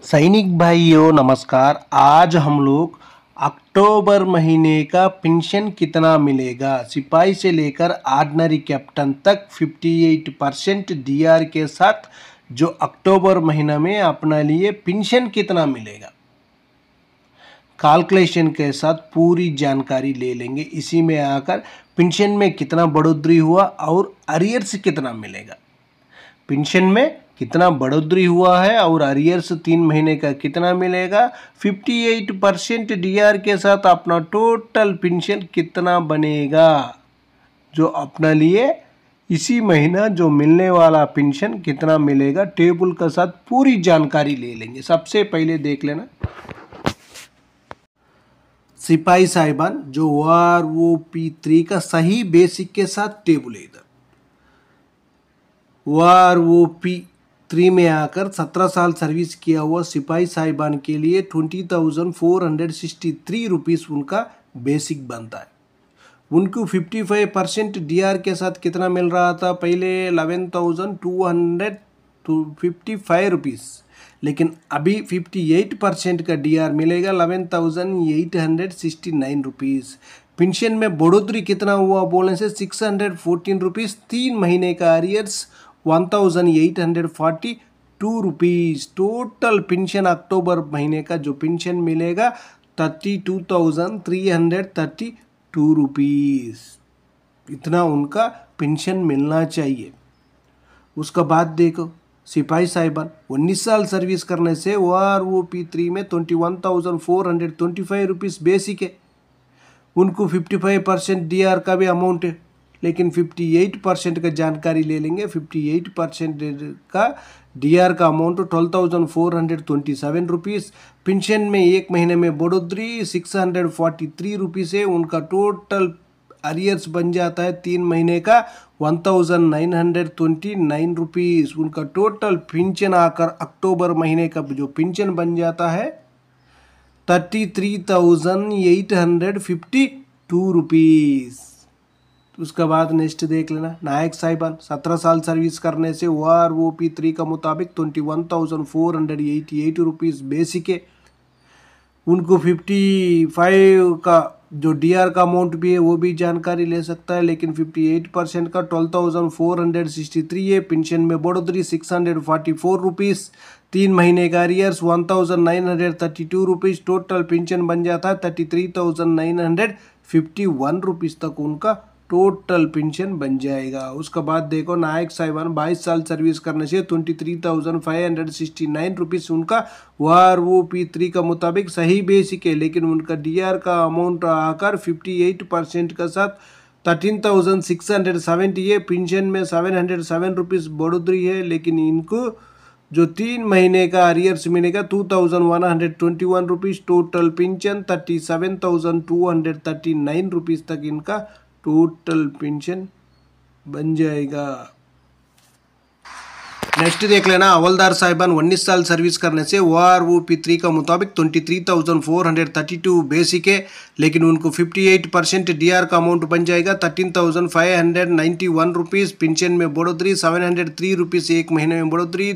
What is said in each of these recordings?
सैनिक भाइयों नमस्कार। आज हम लोग अक्टूबर महीने का पेंशन कितना मिलेगा, सिपाही से लेकर ऑर्डिनरी कैप्टन तक 58% डीआर के साथ जो अक्टूबर महीना में अपना लिए पेंशन कितना मिलेगा, कैलकुलेशन के साथ पूरी जानकारी ले लेंगे। इसी में आकर पेंशन में कितना बढ़ोतरी हुआ और अरियर्स कितना मिलेगा, पेंशन में कितना बढ़ोतरी हुआ है और अरियर्स 3 महीने का कितना मिलेगा, 58% डीआर के साथ अपना टोटल पेंशन कितना बनेगा, जो अपना लिए इसी महीना जो मिलने वाला पेंशन कितना मिलेगा, टेबल के साथ पूरी जानकारी ले लेंगे। सबसे पहले देख लेना सिपाही साहिबान जो OROP3 का सही बेसिक के साथ टेबल है। इधर OROP3 में आकर 17 साल सर्विस किया हुआ सिपाही साहिबान के लिए 20,463 रुपीज़ उनका बेसिक बनता है। उनको 55% डीआर के साथ कितना मिल रहा था, पहले 11,255 रुपीज़, लेकिन अभी 58% का डीआर मिलेगा 11,869 रुपीज़। पेंशन में बढ़ोतरी कितना हुआ बोलने से 614 रुपीज़, 3 महीने का अरियर्स 1,842 रुपीज़। टोटल पेंशन अक्टूबर महीने का जो पेंशन मिलेगा 32,332 रुपीज़, इतना उनका पेंशन मिलना चाहिए। उसका बाद देखो सिपाही साहिबान 19 साल सर्विस करने से OROP3 में 21,425 रुपीज़ बेसिक है। उनको 55% डीआर का भी अमाउंट है, लेकिन 58% का जानकारी ले लेंगे। 58% का डीआर का अमाउंट 12,427 रुपीज़। पेंशन में एक महीने में बढ़ोतरी 643 रुपीज़ है। उनका टोटल अरियर्स बन जाता है 3 महीने का 1,929 रुपीज़। उनका टोटल पेंशन आकर अक्टूबर महीने का जो पेंशन बन जाता है 33,852 रुपीज़। उसके बाद नेक्स्ट देख लेना नायक साहिबान 17 साल सर्विस करने से OROP3 का मुताबिक 21,488 रुपीज़ बेसिक है। उनको 55 का जो डीआर का अमाउंट भी है वो भी जानकारी ले सकता है, लेकिन 58% का 12,463 है। पेंशन में बढ़ोतरी 644 रुपीज़, 3 महीने का अरियर्स 1,932 रुपीज़। टोटल पेंशन बन जाता है 33,951 रुपीज़ तक उनका टोटल पेंशन बन जाएगा। उसके बाद देखो नायक साहिबान 22 साल सर्विस करने से 23,569 रुपीज़ उनका OROP3 का मुताबिक सही बेसिक है, लेकिन उनका डीआर का अमाउंट आकर 58% के साथ 13,670 है। पेंशन में 707 रुपीज़ बढ़ोतरी है, लेकिन इनको जो 3 महीने का अरियर्स मिलेगा 2,121 रुपीज़। टोटल पेंशन 37,239 रुपीज़ तक इनका टोटल पेंशन बन जाएगा। नेक्स्ट देख लेना हवलदार साहिबान 19 साल सर्विस करने से OROP3 का मुताबिक 23,432 बेसिक है, लेकिन उनको 58% डीआर का अमाउंट बन जाएगा 13,591 रुपीज़। पेंशन में बढ़ोतरी 703 रुपीज़, एक महीने में बढ़ोतरी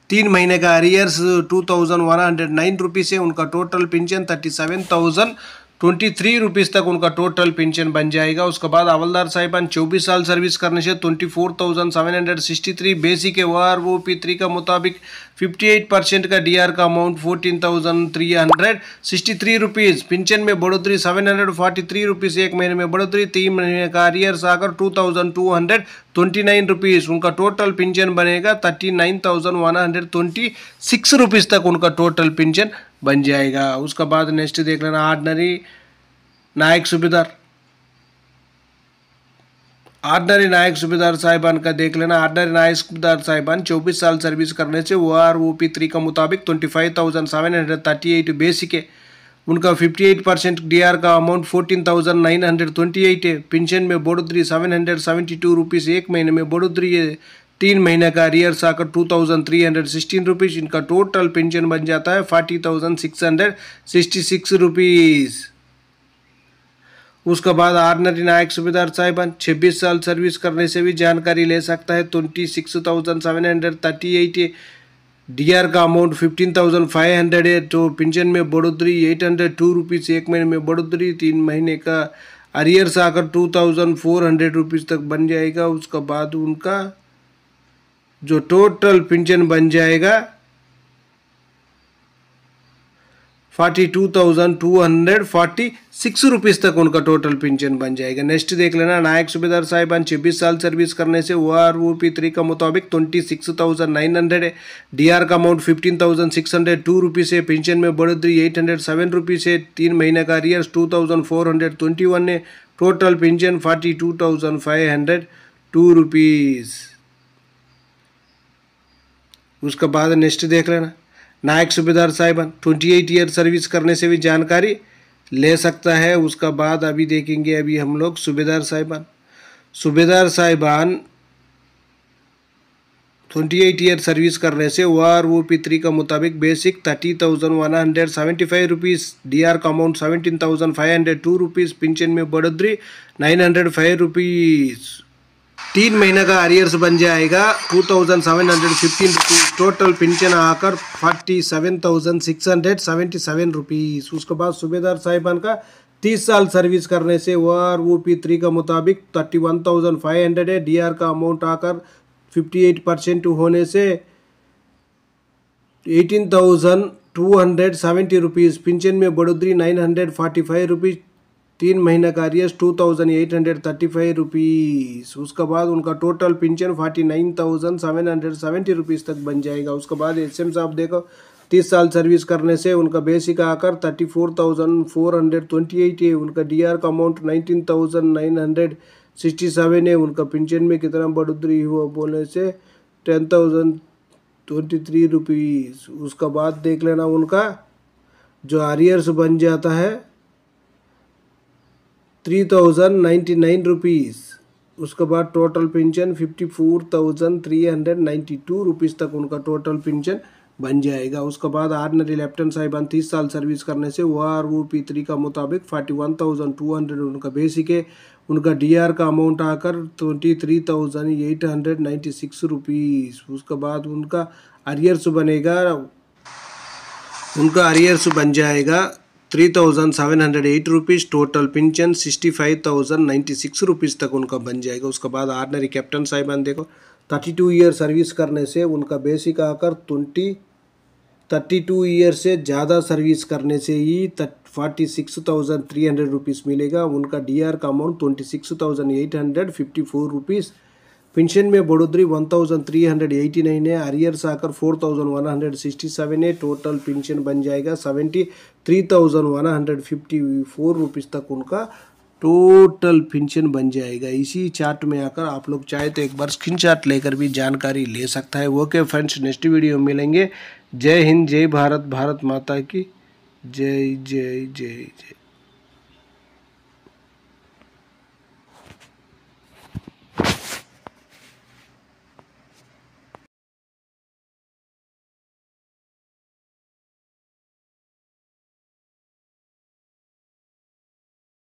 3 महीने का अरियर्स 2,109 रुपीज़ है। उनका टोटल पेंशन 37,023 रुपीज़ तक उनका टोटल पेंशन बन जाएगा। उसके बाद हवलदार साहिबान 24 साल सर्विस करने से 24,763 बेसिक है। OROP3 का मुताबिक 58% का डीआर का अमाउंट 14,363 रुपीज़। पेंशन में बढ़ोतरी 743 रुपीज़, एक महीने में बढ़ोतरी, 3 महीने का अरियर्स आकर 2,229 रुपीज़। उनका टोटल पेंशन बनेगा 39,126 रुपीज़ तक उनका टोटल पेंशन बन जाएगा। उसका बाद नेक्स्ट देख लेना ऑर्डिनरी नायक सूबेदार साहिबान का देख लेना। ऑर्डिनरी नायक सूबेदार साहिबान 24 साल सर्विस करने से OROP3 का मुताबिक 25,738 बेसिक है। उनका 58% डीआर का अमाउंट 14,928 है। पेंशन में बढ़ोतरी 772 रुपीज़, एक महीने में बढ़ोतरी है, 3 महीने का अरियर्स आकर 2,316 रुपीज़। इनका टोटल पेंशन बन जाता है 40,666 रुपीज़। उसके बाद ऑर्डिनरी नायक सूबेदार साहिबान 26 साल सर्विस करने से भी जानकारी ले सकता है 26,738 डीआर का अमाउंट 15,500 है, तो पेंशन में बढ़ोतरी 802 रुपीज़, 1 महीने में बढ़ोतरी, 3 महीने का अरियर्स आकर 2,400 रुपीज़ तक बन जाएगा। उसका बाद उनका जो टोटल पेंशन बन जाएगा 42,246 रुपीज़ तक उनका टोटल पेंशन बन जाएगा। नेक्स्ट देख लेना, नायक सूबेदार साहिबान 26 साल सर्विस करने से OROP 3 का मुताबिक 26,900 है। डीआर का अमाउंट 15,602 रुपीज़ है। पेंशन में बढ़ोतरी 807 रुपीज़ है। 3 महीने का अरियर्स 2,421 है। Total pension 42,502 rupees. उसका बाद नेक्स्ट देख लेना, नायक सूबेदार साहिबान 28 ईयर सर्विस करने से भी जानकारी ले सकता है। उसका बाद अभी देखेंगे अभी हम लोग सूबेदार साहिबान 28 ईयर सर्विस करने से OROP 3 का मुताबिक बेसिक 30,175 रुपीज़, डीआर का अमाउंट 17,502 रुपीज़, पेंशन में बढ़ोतरी 905 रुपीज़। 3 महीने का अरियर्स बन जाएगा 2,715 रुपीज़। टोटल पेंशन आकर 47,677 रुपीज़। उसके बाद सूबेदार साहिबान का 30 साल सर्विस करने से OROP 3 का मुताबिक 31,500 है। डीआर का अमाउंट आकर 58% होने से 18,270 रुपीज़। पेंशन में बढ़ोतरी 945 रुपीज़। 3 महीने का अरियर्स 2,835 रुपीज़। उसके बाद उनका टोटल पेंशन 49,770 रुपीज़ तक बन जाएगा। उसके बाद SM साहब देखो 30 साल सर्विस करने से उनका बेसिक आकर 34,428 है। उनका डीआर का अमाउंट 19,967 है। उनका पेंशन में कितना बढ़ोतरी हुआ बोलने से 10,023 रुपीज़। उसका बाद देख लेना उनका जो अरियर्स बन जाता है 3,099 रुपीज़। उसके बाद टोटल पेंशन 54,392 रुपीज़ तक उनका टोटल पेंशन बन जाएगा। उसके बाद ऑर्डिनरी लेफ्टिनेंट साहिबान 30 साल सर्विस करने से OROP 3 का मुताबिक 41,200 उनका बेसिक है। उनका डीआर का अमाउंट आकर 23,896 रुपीज़। उसके बाद उनका अरियर्स बन जाएगा 3,708 रुपीज़। टोटल पेंशन 65,096 रुपीज़ तक उनका बन जाएगा। उसके बाद ऑर्डिनरी कैप्टन साहिबान देखो 32 ईयर सर्विस करने से उनका बेसिक आकर 32 ईयर से ज़्यादा सर्विस करने से ही 46,300 रुपीज़ मिलेगा। उनका डीआर का अमाउंट 26,854 रुपीज़। पेंशन में बढ़ोतरी 1,389 है। अरियर्स आकर 4,167 है। टोटल पेंशन बन जाएगा 73,154 रुपीज़ तक उनका टोटल पेंशन बन जाएगा। इसी चार्ट में आकर आप लोग चाहे तो एक बार स्क्रीनशॉट लेकर भी जानकारी ले सकता है। ओके फ्रेंड्स, नेक्स्ट वीडियो में मिलेंगे। जय हिंद, जय भारत, भारत माता की जय जय जय जय।